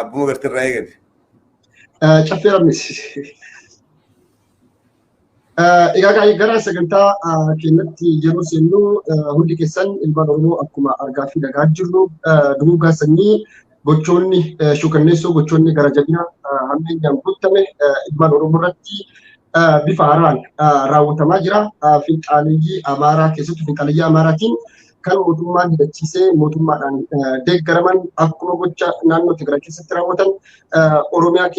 أبو قرت الرأي شفير مس إيجا جرا سجنتا كنت جروس إنه هندي كسان البارونو أكما أرجع في دعاء جرو دوغا سني بوشوني شوكنيسو بوشوني كراجبنا همين جام بوتامه البارونو مرتي بفاران راوتا ماجرا في التالي أمارا كيسو في التالي أماراتين kan mootummaan hidhachiisee mootummaadhaan deeggaraman akkuma gocha naannoo Tigraay keessatti raawwatan Oromiyaa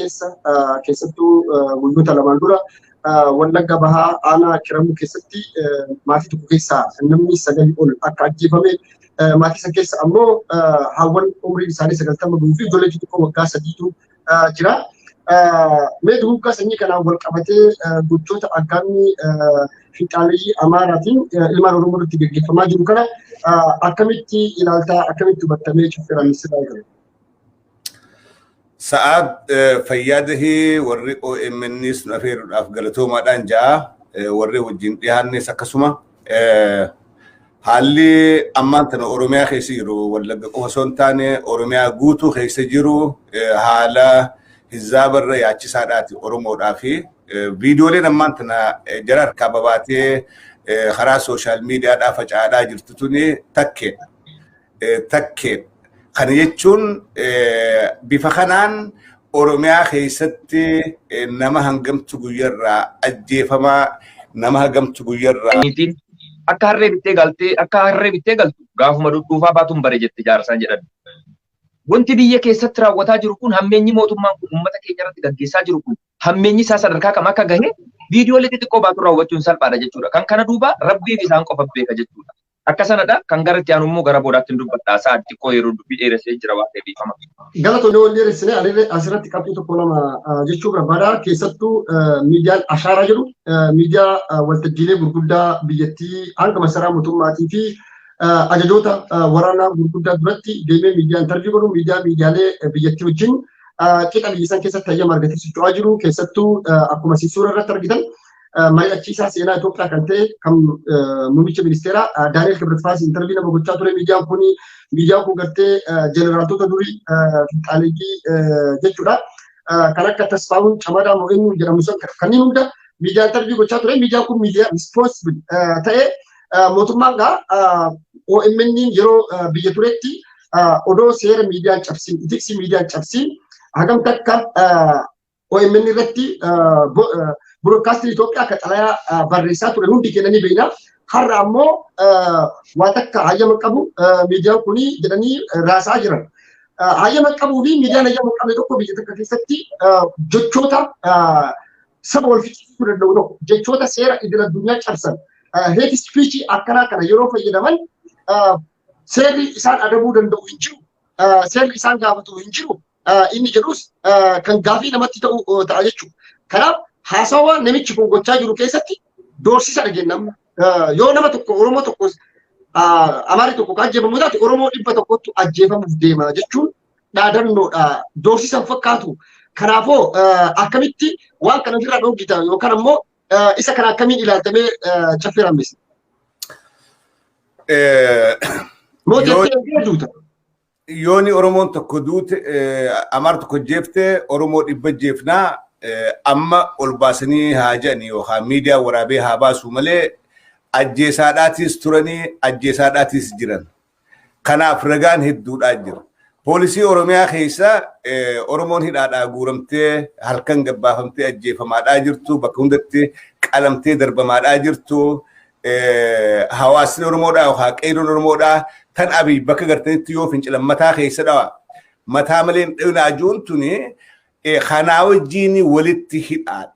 keessattuu guyyoota lamaan dura Wallagga Bahaa aanaa Kiramuu keessatti maatii tokko keessaa namni 9 ol akka ajjeefame maatii isa keessa ammoo hawwan umriin isaanii 90 guutuu fi ijoollee xixiqqoo waggaa 3tu jira. Mee duukaa sanyii kanaan wal qabatee gochoota akkamii finxaalii Amaaraatiin ilmaan Oromoo irratti gaggeeffamaa jiru kana akkamitti ilaaltaa akkamitti hubattamee chuffiran sidaa eegalu. Sa'aad fayyadahi warri OMNs nu afeeruudhaaf galatoomaadhaan ja'a warri wajjin dhiyaannes akkasuma haalli ammaan tana Oromiyaa keessa jiru Wallagga qofa osoo hin taane Oromiyaa guutuu keessa jiru haala hizaabarra yaachisaadhaati Oromoodhaa fi viidiyooleen ammaan tana jara harkaa babaatee karaa sooshaal miidiyaadhaa faca'aadhaa jirtu tuni takkee kana jechuun bifa kanaan Oromiyaa keessatti nama hangamtu guyyarraa ajjeefamaa nama hangamtu guyyarraa akka harree bittee galtu gaafuma dhudhuufaa baatuun bare jette jaarsaan jedhan. Wanti biyya keessatti raawwataa jiru kun hammeenyi mootummaan kun uummata keenya irratti gaggeessaa jiru kun hammeenyi isaa sadarkaa kam akka gahe viidiyoolee xixiqqoo baatu raawwachuun salphaadha jechuudha. Kan kana duuba rabbiif isaan qofa beeka jechuudha. Akka sanadha kan gara itti aanu immoo gara boodaatti hin dubbadhaa isaa xiqqoo yeroo dubbii dheeressee jira waan ta'eef beekama. Galatoonni wal dheeressinee adeemee asirratti qabxii tokko lama jechuu barbaada. Keessattuu miidiyaan ashaaraa jedhu miidiyaa waltajjiilee gurguddaa biyyattii hanga masaraa mootummaatii fi ajajoota waraanaa gurguddaa duratti deemee miidiyaan interviyuu godhu miidiyaalee biyyattii wajjin qixa biyyisan keessatti hayyama argatee socho'aa jiru. Keessattuu akkuma suura irratti argitan mari'achiisaa seenaa Itoophiyaa kan ta'e kan muummicha ministeeraa Daani'el Kibretfaas interviyuu nama gochaa ture. Miidiyaan kun gartee jeneraaltota durii finxaaleeyyii jechuudha. Kan akka Tasfaawun Camadaa Mo'eenyu jedhamu sun kanneen hunda miidiyaa interviyuu gochaa ture. Miidiyaan kun miidiyaa responsible ta'ee mootummaan OMN yeroo biyya turetti odoo seera miidiyaan cabsiin itiksii miidiyaan cabsiin hagam takka OMN irratti broadcasting Itoophiyaa akka xalayaa barreessaa ture hundi kennanii beekna. Har'a ammoo waan takka hayyama qabu miidiyaan kuni jedhanii raasaa jiran. Hayyama qabuu fi miidiyaan hayyama qabne tokko biyya takka keessatti jechoota saba wal fixsiisuu danda'u tokko jechoota seera idil addunyaa cabsan hate speech akkana kana yeroo fayyadaman seerri isaan adabuu danda'u hin jiru. Seerri isaan gaafatu hin jiru. Inni jedhus kan gaafii namatti ta'u ta'a jechuudha. Kanaaf haasawaa namichi kun gochaa jiru keessatti doorsisa dhageenyamna. Yoo nama tokko Oromoo tokko Amaarii tokko kan ajjeefamu taate Oromoo 100tu ajjeefamuuf deema jechuun dhaadannoodha. Doorsisa fakkaatu. Kanaafoo akkamitti waan kana ofirraa dhoogita yookaan ammoo isa kana akkamiin ilaaltamee chaffiraamisa. Yooni Oromoon tokko duute Amaar tokko jeefte Oromoo 100 jeefnaa amma ol baasanii haa jedhanii yookaan miidiyaa waraabee haa baasu malee ajjeesaadhaatis turanii ajjeesaadhaatis jiran. Kanaaf ragaan hedduudhaa jira. Poolisii Oromiyaa keessa Oromoon hidhaadhaa guuramtee halkan gabbaafamtee ajjeefamaadhaa jirtu bakka hundatti qalamtee darbamaadhaa jirtu. Hawaasni Oromoodhaa yookaan qeeroon Oromoodhaa tan abii bakka gartanitti yoo fincilan mataa keessa dhawa. Mataa malee dhibna ajuun tuni kanaa wajjin walitti hidhaadha.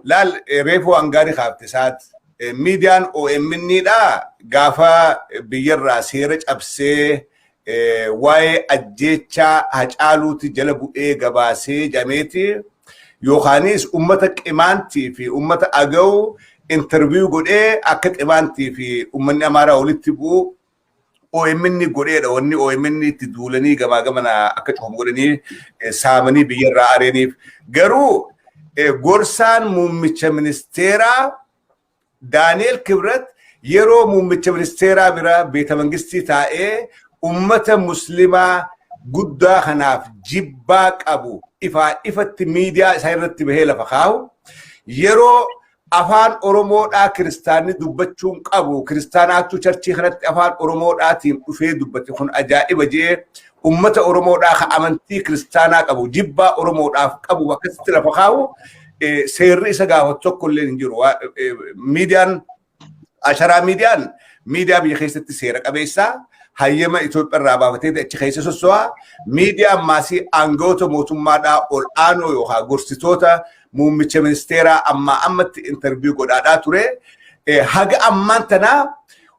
Laal reefuu hangaarii kaaftisaati. Miidiyaan OMN'dhaa gaafa biyyarraa seera cabsee waa'ee ajjeechaa hacaaluuti jala bu'ee gabaasee jameeti yookaanis ummata qimaantii fi ummata aga'u interviyuu godhee akka qimaantii fi ummanni Amaaraa walitti bu'u OMN godheedha. Wanni OMN itti duulanii gamaa gamana akka cufamu godhanii saamanii biyyarraa areeniif. Garuu gorsaan muummicha ministeeraa Daani'el Kibret yeroo muummicha ministeeraa bira beeta mangistii taa'ee ummata muslimaa guddaa kanaaf jibbaa qabu ifatti miidiyaa isaa irratti bahee lafa kaa'u yeroo afaan Oromoodhaa kiristaanni dubbachuun qabu kiristaanaatu charchii kanatti afaan Oromoodhaatiin dhufee dubbate kun ajaa'iba jee ummata Oromoodhaa ka amantii kiristaanaa qabu jibbaa Oromoodhaaf qabu akkasitti lafa kaa'u seerri isa gaafatu tokko illee hin jiru. Miidiyaan asharaa miidiyaa biyya keessatti seera qabeessaa hayyama Itoophiyaa irraa baafatee achi keessa sosso'aa miidiyaan maasii aangawoota mootummaadhaa ol aanoo yookaan gorsitoota muummicha ministeeraa ammatti interview godhaadhaa ture. Haga ammaan tanaa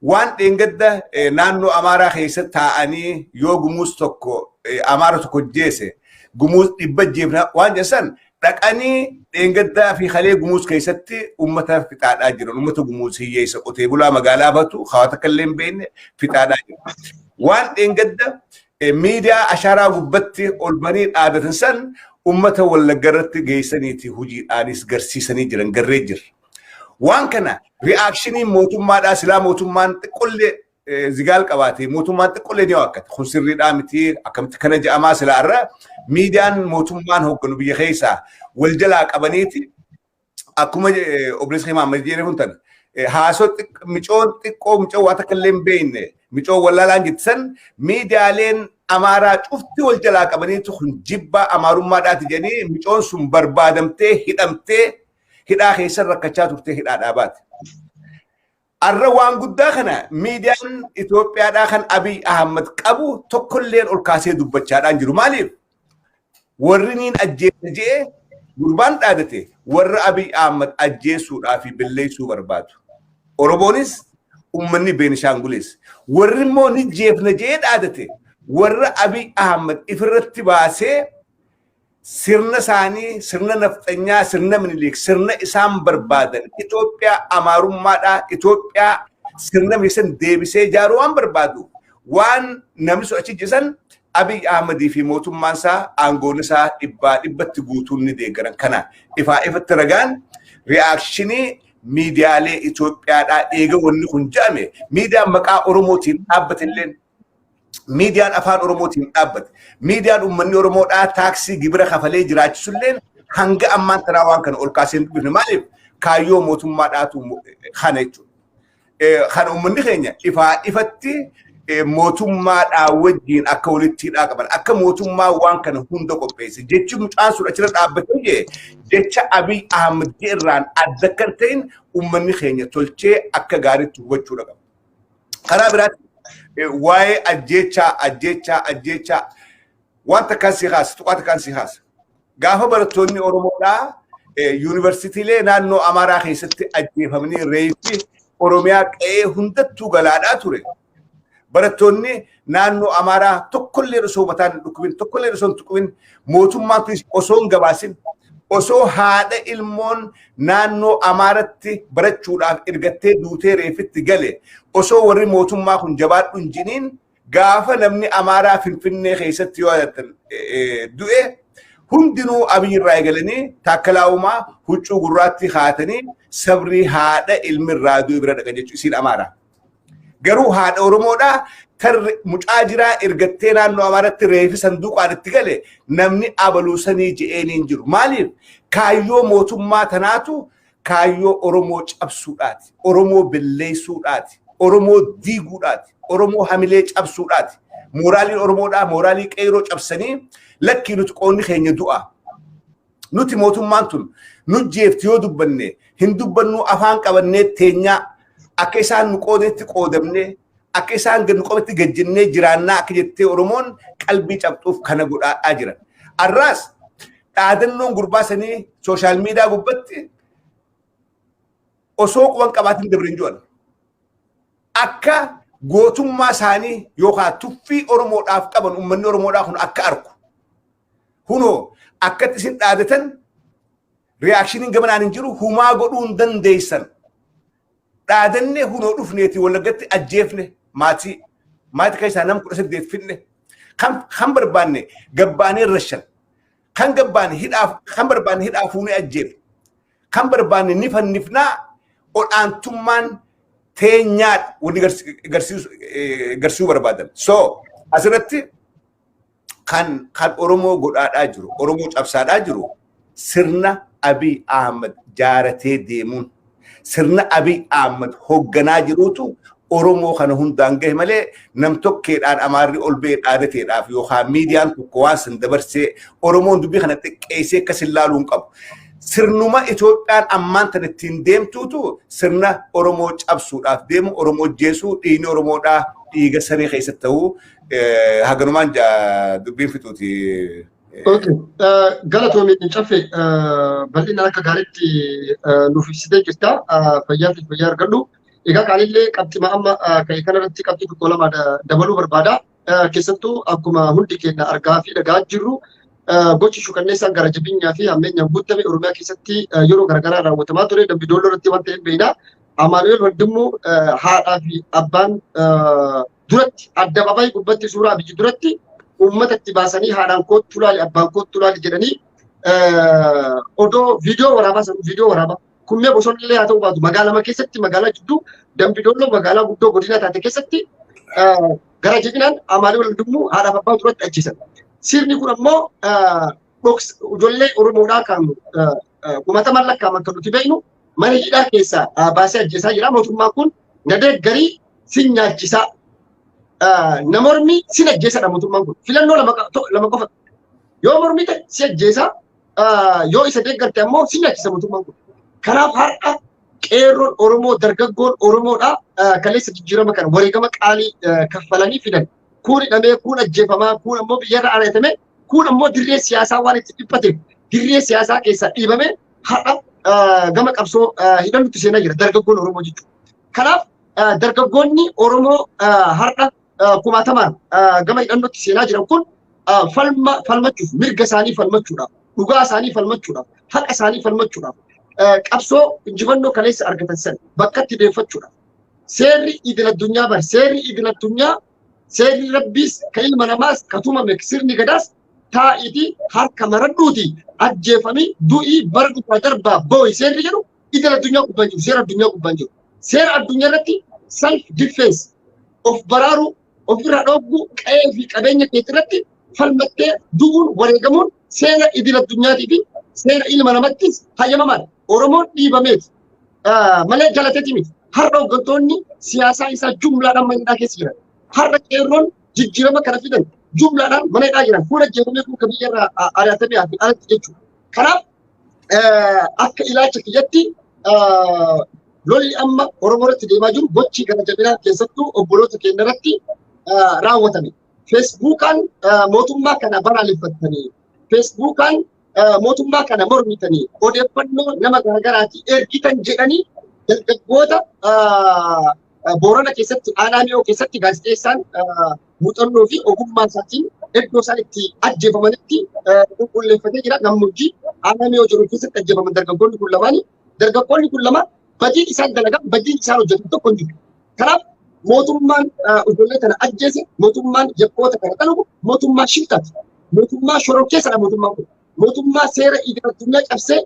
waan dheengadda naannoo Amaaraa keessa taa'anii yoo gumuus tokko Amaara tokko jeese gumuus dhibba jeefna waan jedhan dhaqanii dheengaddaa fi halee gumuus keessatti uummata fixaadhaa jiran uummata gumuus hiyyeessa qotee bulaa magaalaa batu hawaasa kalleen beekne fixaadhaa jiran. Waan dheengadda miidiyaa asharaa gubbatti ol banii dhaadatan san ummata wallaggarratti geessaniiti hojiidhaanis garsiisanii jiran garree jirra. Waan kana reaakshiniin mootummaadhaa silaa mootummaan xiqqollee zigaal qabaate mootummaan xiqqollee ni waakkate kun sirriidhaa miti akkamitti kana je'amaa silaa irra miidiyaan mootummaan hoogganu biyya keessaa wal jalaa qabaniiti akkuma obboleessa Maammed jedhee kun tan haasoo micoon xiqqoo micoo waa takka illee hin beekne micoo wallaalaan jettisan miidiyaaleen Amaaraa cufti wal jalaa qabaniitu kun jibbaa Amaarummaadhaati jedhanii micoon sun barbaadamtee hidhamtee hidhaa keessa rakkachaa turtee hidhaadhaa baate. Arra waan guddaa kana miidiyaan Itoophiyaadhaa kan Abiy Ahmed qabu tokkolleen ol kaasee dubbachaadhaan jiru. Maaliif? Warri niin ajjeessa jedhee gurbaan dhaadate warra Abiy Ahmed ajjeesuudhaa fi billeessuu barbaadu. Oromoonis uummanni Beenishaangulis warri immoo ni jeefna jedhee dhaadate. Warra Abiy Ahmed ifirratti baasee sirna isaanii sirna nafxanyaa sirna minilik sirna isaan barbaadan Itoophiyaa Amaarummaadhaa Itoophiyaa sirna misan deebisee ijaaruu waan barbaadu waan namni so'achi jisan Abiy Ahmedii fi mootummaan isaa aangoon isaa dhibbatti guutuun ni deeggaran kana ifatti ragaan reakshinii miidiyaalee Itoophiyaadhaa eega wanni kun jedhame miidiyaan maqaa Oromootiin dhaabbatilleen miidiyaan afaan Oromootiin dhaabbate miidiyaan uummanni Oromoodhaa taaksii gibira kafalee jiraachisulleen hanga ammaan tanaa waan kana ol kaasee dubbifne maaliif kaayyoo mootummaadhaatu kana jechuudha. Kan uummanni keenya ifatti mootummaadhaa wajjin akka walitti hidhaa qaban akka mootummaa waan kana hunda qopheesse jechi mucaan sun achirra dhaabbatee jecha Abiy Ahmed irraan adda kan ta'in uummanni keenya tolchee akka gaariitti hubachuudha qaba. Karaa biraatti waa'ee ajjeechaa wanta kan si haas tuqaata kan si haas gaafa barattoonni Oromoodhaa yuunivarsiitiilee naannoo Amaaraa keessatti ajjeefamanii reefi Oromiyaa qe'ee hundattuu galaadhaa ture. Barattoonni naannoo Amaaraa tokkollee osoo mataan hin dhukkubin tokkollee osoo hin tuqubin mootummaan osoo hin gabaasin osoo haadha ilmoon naannoo Amaaratti barachuudhaaf ergattee duutee reefitti gale osoo warri mootummaa kun jabaadhu hin jiniin gaafa namni Amaaraa Finfinnee keessatti yoo adatan du'e hundinuu Abiy irraa eegalanii taakkalaa'umaa huccuu gurraatti haatanii sabrii haadha ilmi irraa du'e bira dhaqa jechuun isiin Amaaraa. Garuu haadha Oromoodhaa mucaa jiraa ergattee naannoo Amaaratti reefi sanduuqaan itti gale namni abaluusanii je'eeniin jiru. Maaliif? Kaayyoo mootummaa tanaatu kaayyoo Oromoo cabsuudhaati. Oromoo billeessuudhaati. Oromoo diiguudhaati. Oromoo hamilee cabsuudhaati. Mooraalii Oromoodhaa mooraalii qeeroo cabsanii lakkii nuti qoonni keenya du'a. Nuti mootummaan tun nu jeefti yoo dubbanne hin dubbannu afaan qabannee teenyaa akka isaan nu qoodetti qoodamne akka isaan nu qofatti gajjannee jiraannaa akka jettee Oromoon qalbii cabxuuf kana godhaa jiran. Arraas dhaadannoon gurbaasanii sooshaal miidiyaa gubbatti osoo quban qabaatiin dabrin jiran. Akka gootummaa isaanii yookaan tuffii Oromoodhaaf qaban uummanni Oromoodhaa kun akka arku. Hunoo akkatti isin dhaadatan reaakshiniin gamanaan hin jiru humaa godhuu hin dandeessan. Dhaadannee hunoo dhufneeti Wallaggatti ajjeefne maatii keessaa nama 18 fidne kan barbaanne gabbaanee rashan kan barbaanne hidhaa fuunee ajjeefne kan barbaanne ni fannifnaa olaantummaan teenyaadha wanni garsiisuu barbaadan. So asirratti kan Oromoo godhaadhaa jiru, Oromoo cabsaadhaa jiru, sirna Abiy Ahmed jaaratee deemuun, sirna Abiy Ahmed hoogganaa jiruutu Oromoo kana hundaan gahe malee nam tokkeedhaan amaarri ol ba'ee dhaadateedhaaf yookaan miidiyaan tokko waan san dabarsee Oromoon dubbii kana xiqqeessee akkas hin laaluu hin qabu. Sirnuma Itoophiyaan ammaan tan ittiin deemtuutu sirna Oromoo cabsuudhaaf deemu, Oromoo jeesuu, dhiigni Oromoodhaa dhiiga saree keessatti ta'uu haganumaan dubbiin fixuuti. Galatoomii caffee bal'inaan akka gaariitti nuuf ibsitee jirta. Fayyaa argadhu. Egaa qaanillee qabxima amma ka'e kanarratti qabxii tokko lama dabaluu barbaada. Keessattuu akkuma hundi keenya argaa fi dhagaa jirru gochi sukanneessaan gara jabinyaa fi hammeenyaan guutame Oromiyaa keessatti yeroo garaagaraa raawwatamaa ture. Dambidooloo irratti waan ta'eef beekna. Amaanu'eel Wandimmoo haadhaa fi abbaan duratti addabaabaayii gubbatti suuraa biyyi duratti uummata itti baasanii haadhaan kootu laali abbaan kootu laali jedhanii odoo viidiyoo waraabaa kummee bosonillee haa ta'u baatu magaalaa keessatti magaalaa jidduu Dambidooloo magaalaa guddoo godina taate keessatti gara jabinaan Amaanu'eel Wandimmoo haadhaaf abbaa duratti ajjeesan. Sirni kun ammoo ijoollee Oromoodhaa kan kumataman lakkaa'aman kan nuti beeknu mana hidhaa keessaa baasee ajjeesaa jira. Mootummaan kun nadeeggarii sin nyaachisaa namormi sin ajjeesadha mootummaan kun. Filannoo lama qofa. Yoo mormi ta'e si ajjeesaa yoo isa deeggarte ammoo sin nyaachisa mootummaan kun. Kanaaf har'a qeerroon Oromoo dargaggoon Oromoodhaa kaleessa jijjiirama kana wareegama qaalii kaffalanii fidan. Kun hidhamee kun ajjeefamaa kun ammoo biyyarra ari'atame kun ammoo dirree siyaasaa waan itti dhiphateef dirree siyaasaa keessaa dhiibame har'a gama qabsoo hidhannutti seenaa jira dargaggoon Oromoo jechuudha. Kanaaf dargaggoonni Oromoo har'a kumaatamaan gama hidhannutti seenaa jiran kun falmachuuf mirga isaanii falmachuudhaaf dhugaa isaanii falmachuudhaaf haqa isaanii falmachuudhaaf qabsoo injifannoo kaleessa argatan san bakka itti deeffachuudhaaf seerri idil addunyaa bar seerri idil addunyaa seerri rabbiis ka ilma namaas ka tumame sirni gadaas taa'iti harka maradhuuti ajjeefamii du'ii bara dhufa darbaa boo'i seerri jedhu idil addunyaa gubbaan jiru seera addunyaa gubbaan jiru seera addunyaa irratti self defense of baraaru ofirraa dhoogguu qe'ee fi qabeenya keetti irratti falmattee du'uun wareegamuun seera idil addunyaatii fi seera ilma namattis hayyamamaadha. Oromoon dhiibameeti malee jalateeti miti. Har'a hooggantoonni siyaasaa isaa jumlaadhaan mana hidhaa keessa jiran. Har'a qeerroon jijjiirama kana fidan jumlaadhaan mana hidhaa jiran. Fuula jeefamee kun kan biyyarraa ari'atamee hafi alatti jechuudha. Kanaaf akka ilaalcha kiyyatti lolli amma Oromoo irratti deemaa jiru gochi gara jabinaa keessattuu obboloota keenya irratti raawwatame. Feesbuukaan mootummaa kana balaaleffatanii, Feesbuukaan mootummaa kana mormitanii, odeeffannoo nama garaagaraatii ergitan jedhanii dargaggoota Boorana keessatti aanaa Miyoo keessatti gaazexeessaan muuxannoo fi ogummaa isaatiin iddoo isaan itti ajjeefamanitti qulqulleeffatee jira. Gammoojjii aanaa Miyoo jiru keessatti ajjeefaman dargaggoonni kun lamaanii. Dargaggoonni kun lama badiin isaan dalagan badiin isaan hojjetan tokko hin jiru. Kanaaf mootummaan ijoollee kana ajjeese, mootummaan yakkoota kana dalagu, mootummaa shiftaati. Mootummaa shororkeessadha mootummaan kun. Mootummaa seera idil addunyaa cabsee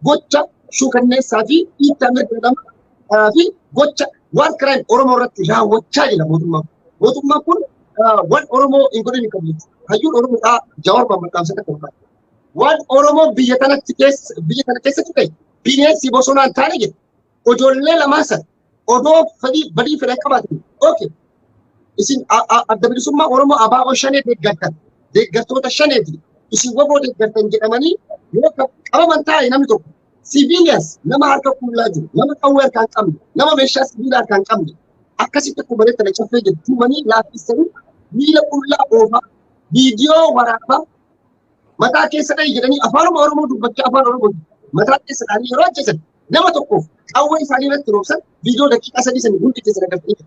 gocha sukanneessaa fi dhiittaa mirga namaa fi gocha waan crime Oromoo irratti raawwachaa jira mootummaan kun. Mootummaan kun waan Oromoo hin godhin hin qabu. Hayyuun Oromoodhaa Jawaar Mohaammed akka barbaada. Waan Oromoo biyya kana keessatti ta'e bineensi bosonaa hin taane jedha. Ijoollee lamaan sana odoo badii fedhan qabaatan. Okay. Isin adda bilisummaa Oromoo ABO shanee deeggartan. Deeggartoota shaneeti. Isin waboo deeggartan jedhamanii yoo qabaman taa'e namni tokko. Civilians nama harka qullaa jiru, nama qawwee harkaan qabne, nama meeshaa sibiilaa harkaan qabne akkasitti kubalee caffee jettuumanii laaffisanii miila qullaa oofaa viidiyoo waraabaa mataa keessa dhahi jedhanii afaanuma Oromoo dubbachaa afaan Oromoo mataa keessa dhaanii yeroo ajjeesan nama tokkoof qawwee isaanii irratti roobsan viidiyoo daqiiqaa 3 sanii hundi keessa dagartanii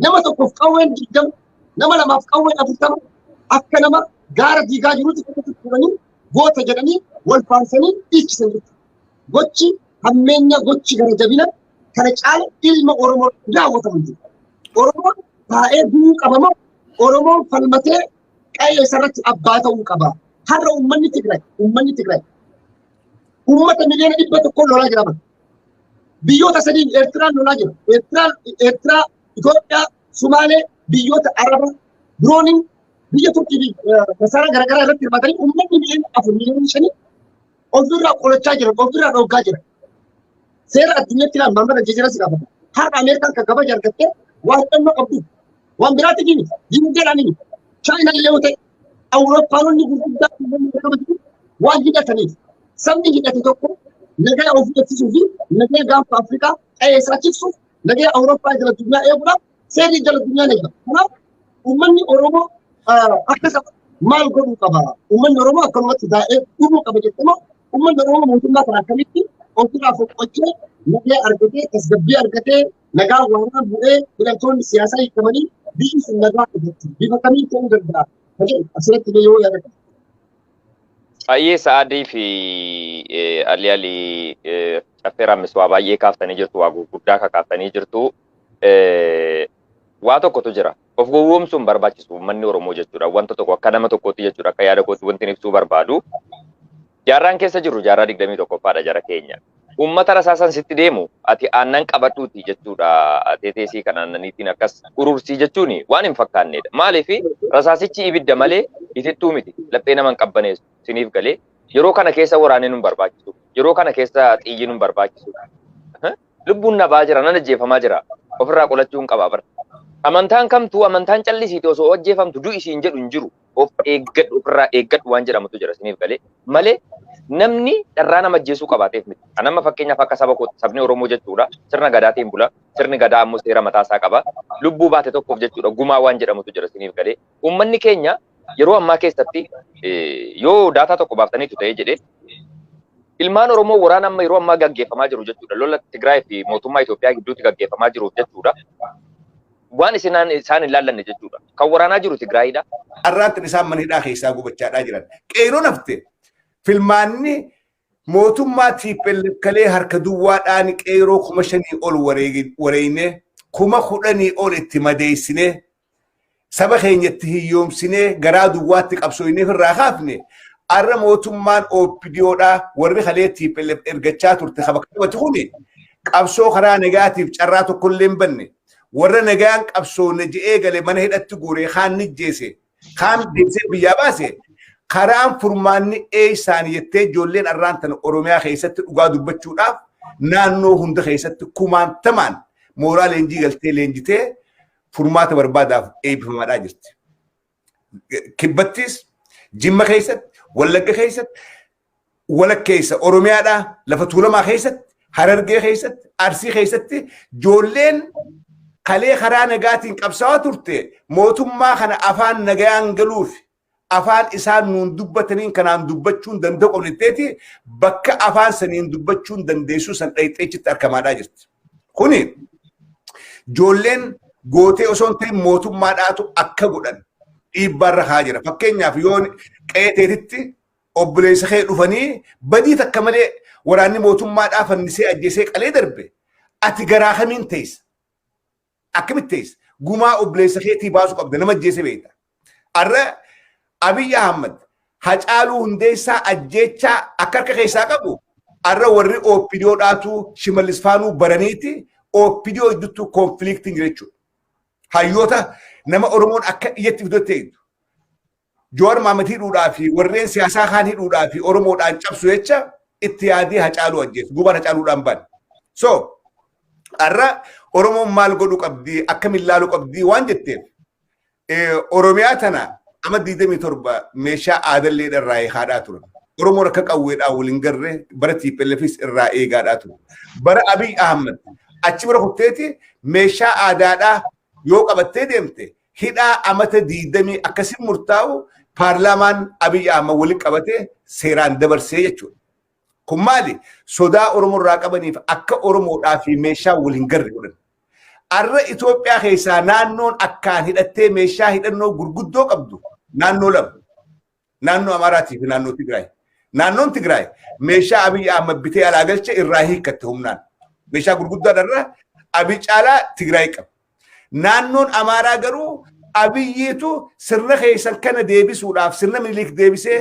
nama tokkoof qawween 20 nama lamaaf qawween 40 akka nama gaara diigaa jirutti tokkotti turanii goota jedhanii wal faansanii dhiichisan jechuudha. Gochi hammeenya gochi gara jabina kana caala ilma Oromoo raawwataman jiru. Oromoon taa'ee du'uu qabamoo Oromoon falmatee qe'ee isarratti abbaa ta'uu qaba. Har'a uummanni Tigraay uummata miliyoona 100 lolaa jira. Biyyoota sadiin Eertiraan lolaa jira. Eertiraa, Itoophiyaa, Sumaalee, biyyoota Arabaa birooniin biyya Turkii masaraa garaagaraa irratti hirmaatanii uummanni miliyoona 4 miliyoona 5 ofirraa qolachaa jiran ofirraa dhoogaa jiran. Seera addunyaatti ilaalu Maamada Jeejiras gaafata. Har'a Ameerikaan kan kabaja argattee waan dhannoo qabdu waan biraatti gini dinagdeedhaan gini Chaayinaa illee yoo ta'e Awurooppaanonni gurguddaa uummanni kabaju waan hidhataniif sabni hidhate tokko nagaa ofii eegsisuu fi nagaa gaafa Afrikaa qe'eessaa cibsuuf nagaa Awurooppaa jala addunyaa eeguudhaaf seerri jala addunyaa eega. Kanaaf uummanni Oromoo akka maal godhuu qaba? Uummanni Oromoo akkanumatti daa'ee dhumuu qaba jettamoo uummanni Oromoo mootummaa kana akkamitti ofirraa foqqochee nagaa argatee tasgabbii argatee nagaa waraanaa bu'ee hidhamtoonni siyaasaa hiikamanii biyyi sun nagaa argatti bifa kamiin ta'uu danda'a? Asirratti illee yoo yaadatan. Baay'ee sa'aadii fi Ali caffeera miswaa baay'ee kaaftanii jirtu waa gurguddaa kaaftanii jirtu. Waa tokkotu jira. Of gowwoomsuun barbaachisu uummanni Oromoo jechuudha. Wanta tokko akka nama tokkootti jechuudha. Akka yaada kootti wanti ibsuu barbaadu. Jaarraan keessa jirru jaarraa 21ffaadha jara keenya. Uummata rasaasan sitti deemu ati aannan qabadhuuti jechuudha. Teeteesii kan aannaniitiin akkas urursii jechuun waan hin fakkaannedha. Maaliif rasaasichi ibidda malee itittuu miti. Laphee nama hin qabbaneessu siniif galee yeroo kana keessa waraanee nun barbaachisu. Yeroo kana keessa xiyyi nun barbaachisu. Lubbuun nabaa jira nan ajjeefamaa jira. Ofirraa qolachuu hin qaba bara. Amantaan kamtuu amantaan callisiiti osoo ajjeefamtu du'i isiin jedhu hin jiru. Of eeggadhu ofirraa eeggadhu waan jedhamutu jira siniif galee malee namni dharraa nama ajjeesuu qabaateef miti. Anamma fakkeenyaaf akka sabni Oromoo jechuudha. Sirna gadaatiin bula. Sirni gadaa ammoo seera mataasaa qaba. Lubbuu baate tokkoof jechuudha. Gumaa waan jedhamutu jira siniif galee. Uummanni keenya yeroo ammaa keessatti yoo daataa tokko baaftaniitu ta'ee jedhee ilmaan Oromoo waraana amma yeroo ammaa gaggeeffamaa jiru jechuudha. Lola Tigraay fi mootummaa Itoophiyaa gidduutti gaggeeffamaa jiruuf jechuudha. Waan isaan hin laallanne jechuudha. Kan waraanaa jiru Tigraayidha. Arraantiin isaan manidhaa keessaa gubachaadhaa jiran. Qeeroo nafte filmaanni mootummaa TPLF harka duwwaadhaan qeeroo 5,000 ol wareeyne 10,000 ol itti madeessine saba keenyatti hiyyoomsine garaa duwwaatti qabsooyneef irraa kaafne arra mootummaan OPDOdhaa warri kalee TPLF ergachaa turte kaba qabatu kuni qabsoo karaa negaatiif carraa tokkollee hin banne warra nagaan qabsoone je'ee gale mana hidhatti guuree kaan nijjeese kaan deemsee biyyaa baase karaan furmaanni eessaan jettee ijoolleen arraan tana Oromiyaa keessatti dhugaa dubbachuudhaaf naannoo hunda keessatti kumaantamaan mooraa leenjii galtee leenjitee furmaata barbaadaaf eebbifamaadhaa jirti. Kibbattis Jimma keessatti Wallagga keessatti walakkeessa Oromiyaadhaa lafa tuulamaa keessatti Harargee keessatti Arsii keessatti ijoolleen kalee karaa nagaatiin qabsaa'aa turte mootummaa kana afaan nagaan galuuf afaan isaan nuun dubbataniin kanaan dubbachuun danda'u qolitteeti bakka afaan saniin dubbachuun dandeessuu san dhayxeechitti argamaadhaa jirti. Kuni ijoolleen gootee osoo hin ta'in mootummaadhaatu akka godhan dhiibbaarra haa jira. Fakkeenyaaf yoo qeeteetitti obboleessa kee dhufanii badii takka malee waraanni mootummaadhaa fannisee ajjeesee qalee darbe ati garaa kamiin teessa? Akkamitti teessa? Gumaa obboleessa keetii baasuu qabda nama ajjeese beekta. Arra Abiy Ahmed Hacaaluu Hundeessaa ajjeechaa akka harka keessaa qabu arra warri OPDOdhaatu Shimallis Faanuu baraniiti OPDO idduttuu konfliktiin jechuudha. Hayyoota nama Oromoon akka iyyatti fidootti eegdu. Joowwan Maammatii hidhuudhaa fi warreen siyaasaa kaan hidhuudhaa fi Oromoodhaan cabsu jecha itti yaadee Hacaaluu ajjeesu. Gubaan Hacaaluudhaan bane. So arra Oromoon maal godhuu qabdii akkamiin ilaaluu qabdii waan jetteef Oromiyaa tana ama 27 meeshaa aadallee irraa eegaadhaa turan. Oromoon akka qawweedhaa waliin garree bara TPLFis irraa eegaadhaa turan. Bara Abiy Ahmed achi bira kutteeti meeshaa aadaadhaa yoo qabattee deemte hidhaa amata 20 akkasiin murtaa'u paarlaamaan Abiy Ahmed waliin qabatee seeraan dabarsee jechuudha. Kun maali? Sodaa Oromoo irraa qabaniif akka Oromoodhaa fi meeshaa waliin garre godhan. Arra Itoophiyaa keessaa naannoon akkaan hidhattee meeshaa hidhannoo gurguddoo qabdu naannoo lama. Naannoo Amaaraatii fi naannoo Tigraay. Naannoon Tigraay meeshaa Abiy Ahmed bitee alaa galche irraa hiikatte humnaan. Meeshaa gurguddaadharra Abiy caalaa Tigraay qaba. Naannoon Amaaraa garuu Abiyyiitu sirna keessan kana deebisuudhaaf sirna Minilik deebisee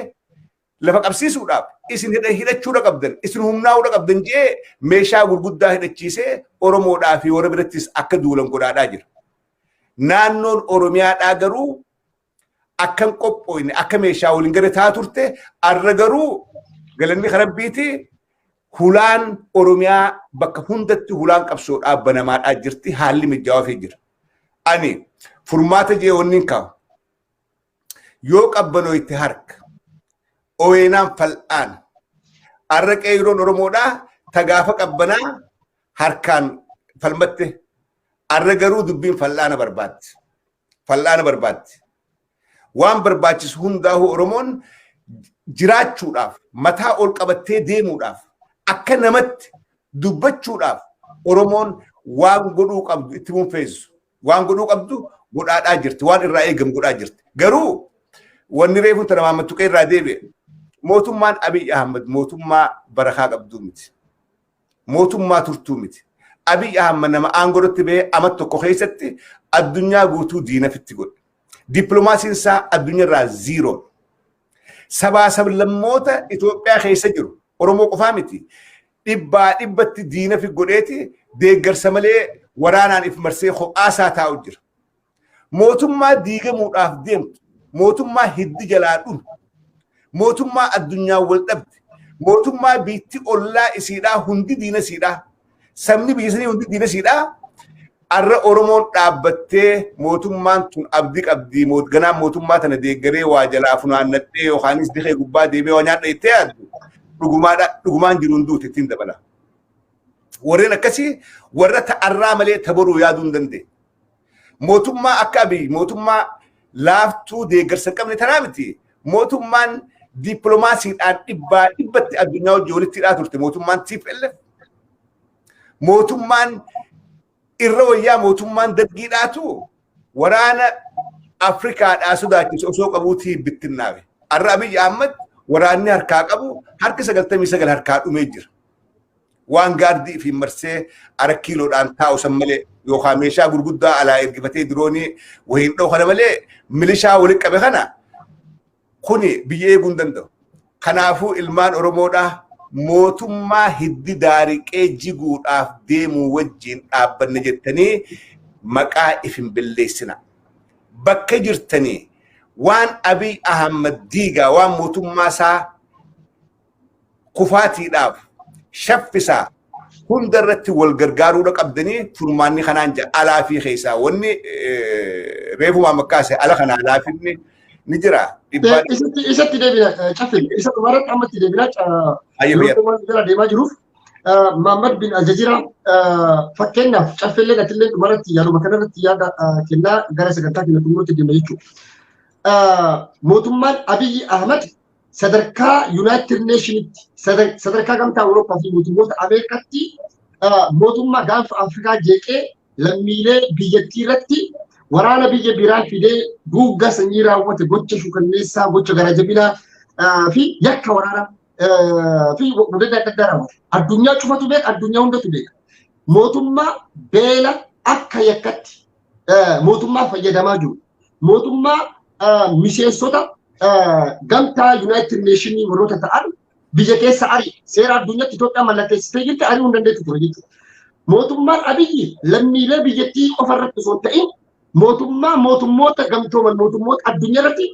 lafa qabsiisuudhaaf isin hidhachuudha qabdan isin humnaa'uudha qabdan jee meeshaa gurguddaa hidhachiisee Oromoodhaa fi warra birattis akka duulan godhaadhaa jira. Naannoon Oromiyaadhaa garuu akkan qophoyne akka meeshaa waliin gara taa turte arra garuu galanni karabbiiti hulaan oromiyaa bakka hundatti hulaan qabsoo dhaabbanamaa jirti haalli mijaawaa jira ani furmaata jee wannin kaa'u yoo qabbanoyte harka ONA'n fal'aan arra qeeyroon oromoodhaa tagaafa qabbanaa harkaan falmatte arra garuu dubbiin fal'aana barbaatti waan barbaachisu hundaa'u oromoon jiraachuudhaaf mataa ol qabattee deemuudhaaf akka namatti dubbachuudhaaf oromoon waan godhuu qabdu itti munfeessu waan godhuu qabdu godhaadhaa jirti waan irraa eegamu godhaa jirti garuu wanni reefu tana maammattu qeerraa deebi'e mootummaan Abiy Ahmed mootummaa barakaa qabduu miti mootummaa turtuu miti Abiy Ahmed nama aangootti ba'ee ama tokko keessatti addunyaa guutuu diinafitti godhe dippiloomaasiin isaa addunyaarraa ziiroo sabaa sablammoota Itoophiyaa keessa jiru Oromoo qofaa miti dhibbatti diinafi godheeti deeggarsa malee waraanaan if marsee ho'aasaa taa'u jira mootummaa diigamuudhaaf deemtu mootummaa hiddi jalaa dhumu mootummaa addunyaa wal dhabde mootummaa biitti ollaa isiidhaa hundi diina isiidhaa sabni biyyisanii hundi diina isiidhaa arra Oromoon dhaabbattee mootummaan tun abdii qabdii ganaan mootummaa tana deeggaree waa jalaa funaannadhee yookaanis dikee gubbaa deemee waa nyaadha ittee yaaddu dhugumaan jiruun duuti ittiin dabala. Warreen akkasii warra ta'arraa malee taboruu yaaduu hin dandeenye. Mootummaa akka Abiy mootummaa laaftuu deeggarsa qabne tanaa miti. Mootummaan dippiloomaasiidhaan dhibbatti addunyaa hojii walitti hidhaa turte mootummaan TPLF. Mootummaan irra wayyaa mootummaan dargiidhaatu waraana Afrikaadhaa sodaachisu osoo qabuutii bittinnaawe. Arra Abiy Ahmed waraanni harkaa qabu harka 99 harkaa dhumee jira. Waan gaardii fi marsee arakkiiloodhaan taa'u san malee yookaan meeshaa gurguddaa alaa ergifatee diroonii wahiin dha'u kana malee milishaa walitti qabe kana kuni biyya eeguu hin danda'u. Kanaafuu ilmaan Oromoodhaa mootummaa hiddi daariqee jiguudhaaf deemuu wajjin dhaabbanne jettanii maqaa if hin balleessina. Bakka jirtanii waan Abiy Ahmed diigaa waan mootummaa isaa kufaatiidhaaf shaffisaa hunda irratti wal gargaaruudha qabdanii furmaanni kanaan jira alaa fi keessaa wanni reefuma makkaase ala kana alaa finni ni jira. Isatti deebina caffin isa dhumarratti ammatti deebina yeroo deemaa jiruuf Muhammad bin Aljazeera fakkeenyaaf caffillee gatillee dhumarratti yaaduma kanarratti yaada kennaa gara sagantaa keenya xumuruutti deemna jechuudha. Mootummaan Abiy Ahmed sadarkaa United Nationitti sadarkaa gamtaa Awurooppaa fi mootummoota Ameerikaatti mootummaa gaanfa Afrikaa jeeqee lammiilee biyyattii irratti waraana biyya biraa fidee duuggaa sanyii raawwate gocha sukaneysaa gocha garajabinaa fi yakka waraanaa fi mudada adda addaa raawwate. Addunyaa cufatu beeka addunyaa hundatu beeka. Mootummaa beela akka yakkatti mootummaa fayyadamaa jiru. Mootummaa miseensota gamtaa United Nation warroota ta'an biyya keessa ari seera addunyaatti Itoophiyaa mallatteessitee jirti ari hin dandeettu ture jechuudha. Mootummaan Abiy lammiilee biyyattii qofa irratti osoo hin ta'in mootummoota gamtooman mootummoota addunyaa irratti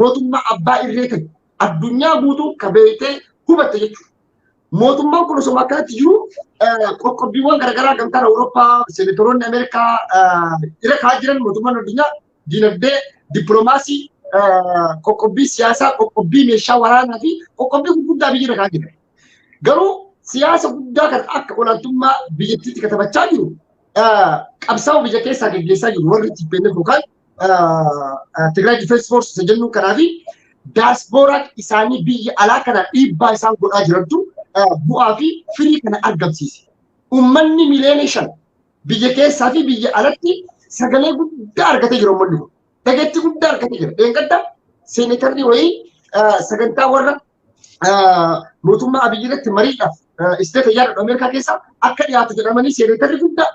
mootummaa abbaa irree ta'e addunyaa guutuu kabeetee hubatte jechuudha. Mootummaan kun osoo akkanatti jiru qoqqobbiiwwan garaagaraa gamtaan Awurooppaa seneetoroonni Ameerikaa irra kaa'aa jiran mootummaan addunyaa dinagdee dippiloomaasii qoqqobbii siyaasaa qoqqobbii meeshaa waraanaa fi qoqqobbii gurguddaa biyya irra kaa'aa jira. Garuu siyaasa guddaa kan akka olaantummaa biyyattiitti katabachaa jiru qabsaa'u biyya keessaa gaggeessaa jiru warri TPLF yookaan Tigray Defense Force jennu kanaa fi daasporaan isaanii biyya alaa kana dhiibbaa isaan godhaa jirantu bu'aa fi firii kana argamsiise. Uummanni miliyoona 5 biyya keessaa fi biyya alatti sagalee guddaa argatee jira uummanni kun. Dhageetti guddaa argatee jira. Dheengadda seeneetarri wayii sagantaa warra mootummaa Abiy irratti mariidhaaf isteeta yaadadhu Ameerikaa keessaa akka dhiyaatu jedhamanii seeneetarri guddaa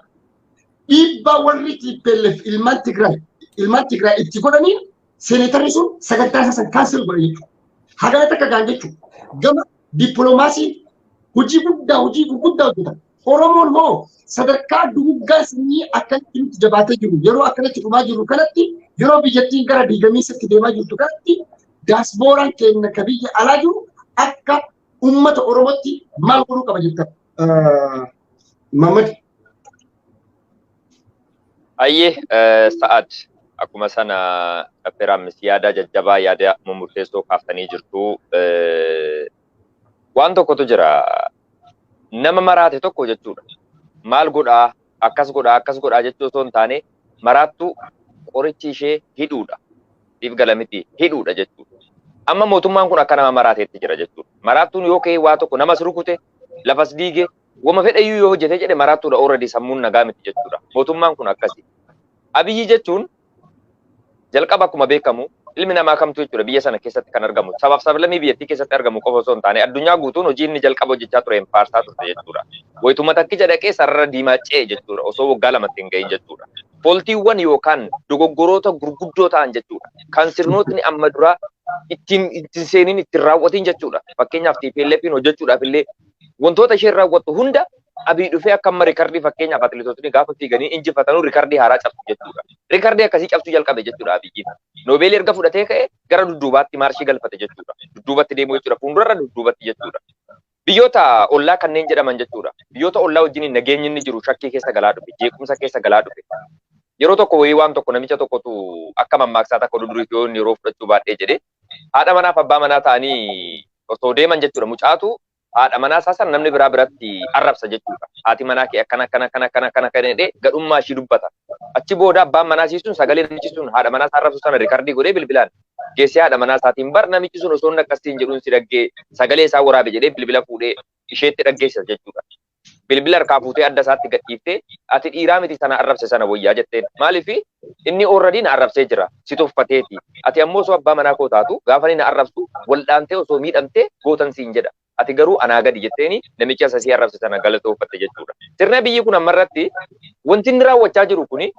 dhiibbaa warri TPLF ilmaan Tigraay itti godhaniin seeneetarri sun sagantaa isaa san kaansel godhe jechuudha. Hagana takka gaan jechuudha. Gama dippiloomaasii hojii gurguddaa hojjetan. Oromoon hoo sadarkaa duguggaa sanyii akkanatti nuti jabaatee jiru yeroo akkanatti dhumaa jiru kanatti yeroo biyyattiin gara diigamiisatti deemaa jirtu kanatti daasbooraan keenya ka biyya alaa jiru akka ummata Oromootti maal godhuu qaba jettan Mamad. Ayyee Sa'ad akkuma sana Firaamis yaada jajjabaa yaada murteessoo kaaftanii jirtu. Waan tokkotu jira nama maraate tokko jechuudha. Maal godhaa akkas godhaa jechuu osoo hin taane maraattu qorichi ishee hidhuudha. Dhiif galamiti hidhuudha jechuudha. Amma mootummaan kun akka nama maraateetti jira jechuudha. Maraattuun yoo ka'e waa tokko namas rukute lafas diige wama fedhayyuu yoo hojjete jedhe maraattuudha already sammuun nagaa miti jechuudha. Mootummaan kun akkasi. Abiyyi jechuun jalqaba akkuma beekamu ilmi namaa kamtu jechuudha biyya sana keessatti kan argamu. Sabaaf sablammii biyyattii keessatti argamu qofa osoo hin taane addunyaa guutuun hojii inni jalqaba hojjechaa ture paarsaa turte jechuudha. Wayituma takkicha dhaqee sarara diimaa ce'e jechuudha osoo waggaa lamatti hin gahin jechuudha. Pooltiiwwan yookaan dogoggoroota gurguddoo ta'an jechuudha. Kan sirnootni amma duraa ittiin seeniin ittiin raawwatiin jechuudha. Fakkeenyaaf TPLF'n hojjechuudhaaf illee wantoota isheen raawwattu hunda abii dhufee akka amma riikardii fakkeenyaaf atileetotni gaafa fiiganii injifatanuu riikardii haaraa cabsu jechuudha. Riikardii akkasii cabsuu jalqabe jechuudha abiyyiin. Noobeelii erga fudhatee ka'e gara dudduubaatti maarshii galfate jechuudha. Dudduubatti deemuu jechuudha. Fuuldurarra dudduubatti jechuudha. Biyyoota ollaa kanneen jedhaman jechuudha. Biyyoota ollaa wajjin nageenyi inni jiru shakkii keessa galaa dhufe, jeequmsa keessa galaa dhufe. Yeroo tokko wayii waan tokko namicha tokkotu akka mammaaksaa takka duduriitiin yeroo fudhachuu baadhee jedhee haadha manaaf abbaa manaa ta'anii osoo deeman jechuudha. Mucaatu haadha manaa isaa sana namni biraa biratti arrabsa jechuudha. Haati manaa kee akkana jedhee gadhummaa ishii dubbata. Achi booda abbaan manaa sun sagalee namichi sun haadha manaa isaa arrabsu sana riikardii godhee bilbilaan geessee haadha manaa isaatiin bar namichi sun osoo akkasiin jedhuun si dhaggee sagalee isaa waraabe jedhee bilbila fuudhee isheetti dhaggeessa jechuudha. Bilbila harkaa fuutee adda isaatti gadhiiftee ati dhiiraa miti sana arrabse sana wayyaa jetteen. Maaliif inni already na arrabsee jira si tuffateeti. Ati ammoo osoo abbaa manaa koo taatu gaafa inni na arrabsu wal'aantee osoo miidhamtee gootan siin jedha. Ati garuu anaa gadi jetteeni namicha asasii arrabse sana galatooffatte jechuudha. Sirna biyyi kun ammarratti wanti inni raawwachaa jiru kuni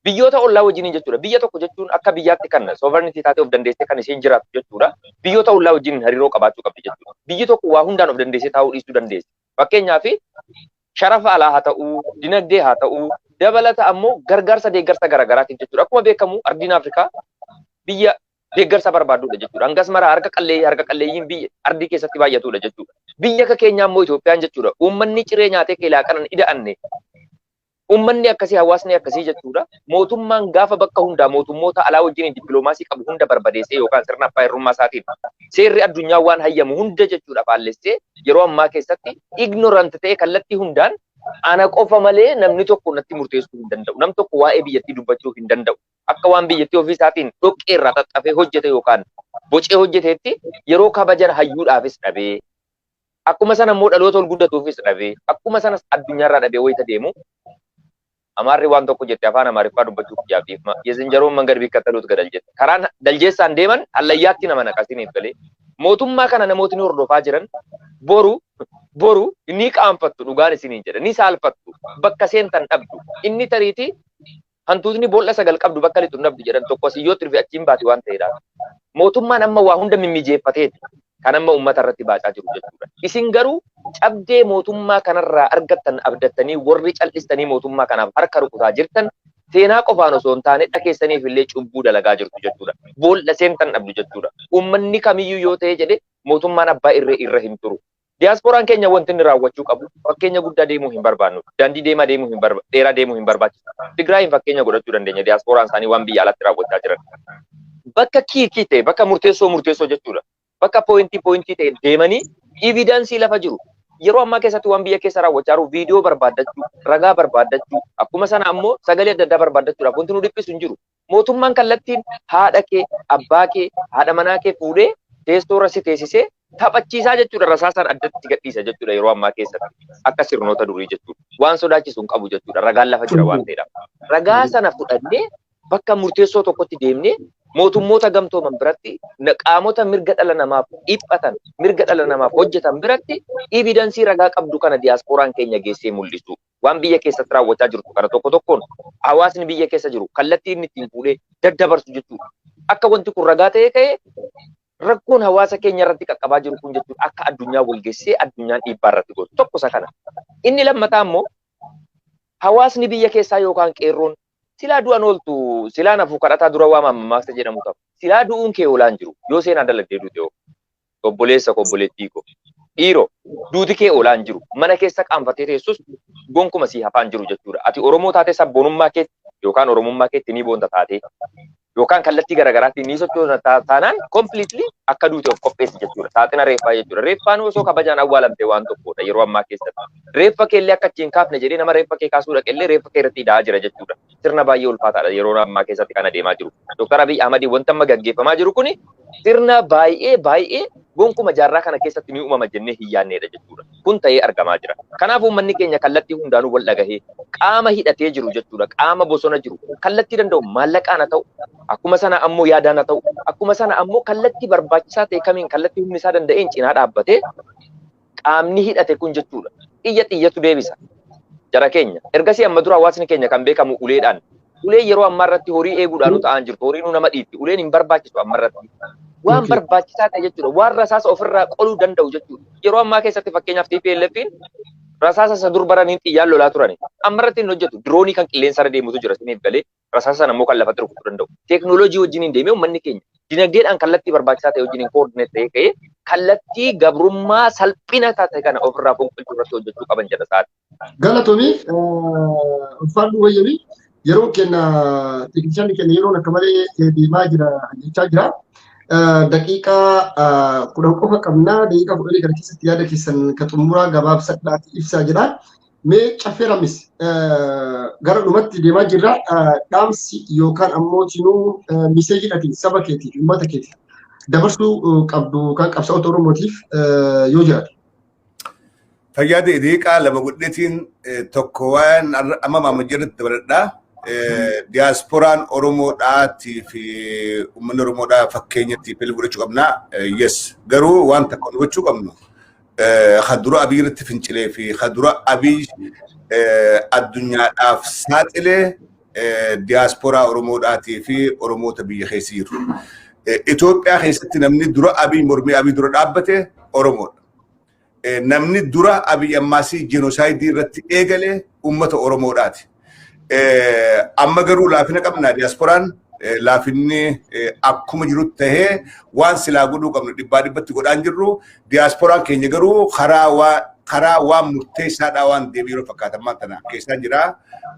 biyyoota ollaa wajjin jechuudha. Biyya tokko jechuun akka biyyaatti kan sovereignty taatee of dandeessee kan isheen jiraattu jechuudha. Biyyoota ollaa wajjin hariiroo qabaachuu qabdi jechuudha. Biyyi tokko waa hundaan of dandeessee taa'uu dhiisuu dandeessi. Fakkeenyaaf sharafa alaa haa ta'uu, dinagdee haa ta'uu, dabalata ammoo gargaarsa deeggarsa garaagaraatiif jechuudha. Akkuma beekamu ardiin Afrikaa biyya deeggarsa barbaadudha jechuudha. Hangas mara harka qalleeyyiin biyya ardii keessatti baay'atudha jechuudha. Biyya akka keenyaa immoo Itoophiyaan jechuudha. Uummanni ciree nyaatee keelaa qanan ida'anne. Uummanni akkasii hawaasni akkasii jechuudha. Mootummaan gaafa bakka hundaa mootummoota alaa wajjin dippiloomaasii qabu hunda barbadeessee yookaan sirna abbaa hirrummaa isaatiin seerri addunyaa waan hayyamu hunda jechuudha faallessee yeroo ammaa keessatti ignorant ta'e kallattii hundaan ana qofa malee namni tokko natti murteessuu hin danda'u. Nam tokko waa'ee biyyattii dubbachuu hin danda'u. Akka waan biyyattii ofii isaatiin dhoqqee irraa xaxxafee hojjete yookaan bocee hojjeteetti yeroo kabajan hayyuudhaafis dhabee akkuma sana immoo dhaloota ol guddatuufis dhabee akkuma sanas addunyaarraa dhabee wayita deemu Amarri waan tokko jette afaan Amaariffaa dubbachuuf yaabbiif yezinjaroon mangar bikkataluut gadal jette. Karaan daljeessaan deeman allayyaatti nama naqasiniif galee mootummaa kana namootni hordofaa jiran boru inni qaanfattu dhugaan isiniin jedha ni saalfattu bakka seentan dhabdu inni tariiti hantuutni boolla sagal qabdu bakka lixu dhabdu jedhan tokko siyyootti rufe achiin baati waan ta'eedha. Mootummaan amma waa hunda mimmijeeffateeti kan amma uummata irratti baacaa jiru jechuudha. Isin garuu cabdee mootummaa kanarraa argattan abdattanii warri cal'istanii mootummaa kanaaf harka rukutaa jirtan seenaa qofaan osoo hin taane dhageessaniif illee cubbuu dalagaa jirtu jechuudha. Boolla seentan dhabdu jechuudha. Uummanni kamiyyuu yoo ta'e jedhe mootummaan abbaa irra hin turu. Diyaaspooraan keenya wanti inni raawwachuu qabu fakkeenya guddaa deemuu hin barbaannu. Daandii deemaa deemuu hin dheeraa deemuu hin barbaachisu. Tigraayin fakkeenya godhachuu dandeenya diyaaspooraan isaanii waan biyya alatti raawwachaa jiran. Bakka kiikii ta'e bakka murteessoo jechuudha. Bakka pooyintii ta'e deemanii evidensii lafa jiru. Yeroo ammaa keessatti waan biyya keessa raawwachaa jiru viidiyoo barbaaddachuu, ragaa barbaaddachuu, akkuma sana ammoo sagalee adda addaa barbaaddachuudhaaf wanti nu dhiphisu hin jiru. Mootummaan kallattiin haadha kee, abbaa kee, haadha manaa kee fuudhee teessoo irra si teessisee taphachiisaa jechuudha. Rasaasaan addatti gadhiisa jechuudha yeroo ammaa keessatti akka sirnoota durii jechuudha. Waan sodaachisu hin qabu jechuudha. Ragaan lafa jira waan ta'eedha. Ragaa sana fudhannee bakka murteessoo tokkotti deemnee mootummoota gamtooman biratti qaamota mirga dhala namaaf dhiphatan mirga dhala namaaf hojjetan biratti evidensii ragaa qabdu kana diyaaspooraan keenya geessee mul'isu. Waan biyya keessatti raawwachaa jirtu kana tokko tokkoon hawaasni biyya keessa jiru kallattii inni ittiin fuudhee daddabarsu jechuudha. Akka wanti kun ragaa ta'ee ka'ee rakkoon hawaasa keenya irratti qaqqabaa jiru kun jechuudha akka addunyaa walgeessee addunyaan dhiibbaa irratti godhu tokko isa kana. Inni lammataa immoo hawaasni biyya keessaa yookaan qeerroon silaa du'an ooltu silaa nafu kadhataa dura waama mammaaksa jedhamu ta'u silaa du'uun kee oolaan jiru yoo seenaa dalagdee duute obboleessa obboleettii ko dhiiro duuti kee oolaan jiru mana keessa qaanfatee teessus gonkuma si hafaan jiru jechuudha ati Oromoo taate sabboonummaa keetti yookaan Oromummaa keetti ni boonta taate yookaan kallattii garagaraatti ni sochoota taanaan completely akka duute of qopheessi jechuudha saaxina reeffaa jechuudha reeffaan osoo kabajaan awwaalamte waan tokkodha yeroo ammaa keessatti reeffa keellee akka achiin kaafne jedhee nama reeffa kee kaasuu dhaqellee reeffa kee irratti hidhaa jira jechuudha sirna baay'ee ulfaataadha yeroo ammaa keessatti kan adeemaa jiru Dr. Abiy Ahmad wanta amma gaggeeffamaa jiru kuni sirna baay'ee gonkuma jaarraa kana keessatti ni uumama jennee hin yaadneedha jechuudha kun ta'ee argamaa jira kanaaf uummanni keenya kallattii hundaanuu wal dhagahee qaama hidhatee jiru jechuudha qaama bosona jiru kallattii danda'u maallaqaan haa ta'u akkuma sana ammoo yaadaan haa ta'u akkuma sana ammoo kallattii barbaachisaa ta'e kamiin kallattii humni isaa danda'een cinaa dhaabbatee qaamni hidhate kun jechuudha xiyyatu deebisa jara keenya ergasii amma dura hawaasni keenya kan beekamu uleedhaan ulee yeroo ammaa irratti horii eeguudhaan ta'an jirtu horiin nama dhiitti uleen hin barbaachisu amma irratti waan barbaachisaa ta'e jechuudha waan rasaasa ofirraa qoluu danda'u jechuudha yeroo ammaa keessatti fakkeenyaaf TPLFin rasaasa isa dur baraniin xiyyaan lolaa turani amma irratti hin hojjetu diroonii kan qilleensa irra deemutu jira siniif galee rasaasa sana immoo kan lafatti rukutuu danda'u teeknooloojii wajjin hin deemee uummanni keenya dinagdeedhaan kallattii barbaachisaa ta'e wajjin koordineet ta'ee ka'ee kallattii gabrummaa salphina taate kana ofirraa fonqolchuu irratti hojjechuu qaban jedha sa'aati. Galatoomii ulfaadhu wayyamii yeroo kenna teeknishaanni keenya yeroon akka malee deemaa jechaa jira. Daqiiqaa 10 qofa qabnaa daqiiqaa 10 kana keessatti yaada keessan ka xumuraa gabaabsadhaatti ibsaa jira. Mee caffeeramis gara dhumatti deemaa jirra dhaamsi yookaan ammoo sinuu miseejidhatiin saba keetiif uummata keetiif dabarsuu qabdu kan qabsaa'ota Oromootiif yoo jiraatu. Fayyaa daqiiqaa lama guddeetiin tokko waan amma maamajjirratti dabaladhaa. Diasporaan Oromoodhaatii fi uummanni Oromoodhaa fakkeenyatti fedhii godhachuu qabna. Yes, garuu waan takka gochuu qabnu khadura Abiy irratti fincilee fi khadura Abiy addunyaadhaaf saaxilee diasporaa Oromoodhaatii fi Oromoota biyya keessa jiru. Itoophiyaa keessatti namni dura Abiy mormii Abiy dura dhaabbate Oromoodha. Namni dura Abiy ammaasii jenosaayidii irratti eegale uummata Oromoodhaati. Amma garuu laafina qabna diasporaan laafinni akkuma jirutti tahee waan silaa godhuu qabnu dhibbaa dhibbatti godhaan jirru diasporaan keenya garuu karaa waan murteessaadhaa waan deebii yeroo fakkaatamaa tana keessaan jira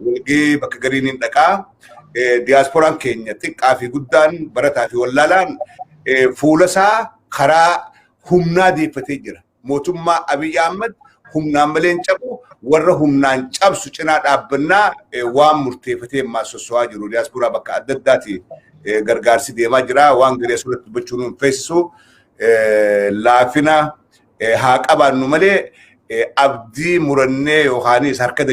walgee bakka gariin hin dhaqaa diasporaan keenya xiqqaa fi guddaan barataa fi wallaalaan fuulasaa karaa humnaa deeffatee jira mootummaa Abiy Ahmad humnaan malee hin cabu warra humnaan cabsu cinaa dhaabbannaa waan murteeffatee maasosso'aa jiru diasporaa bakka adda addaati gargaarsi deemaa jira waan garee asirratti dubbachuun hin feesisu laafina haa qabaannu malee abdii murannee yookaanis harka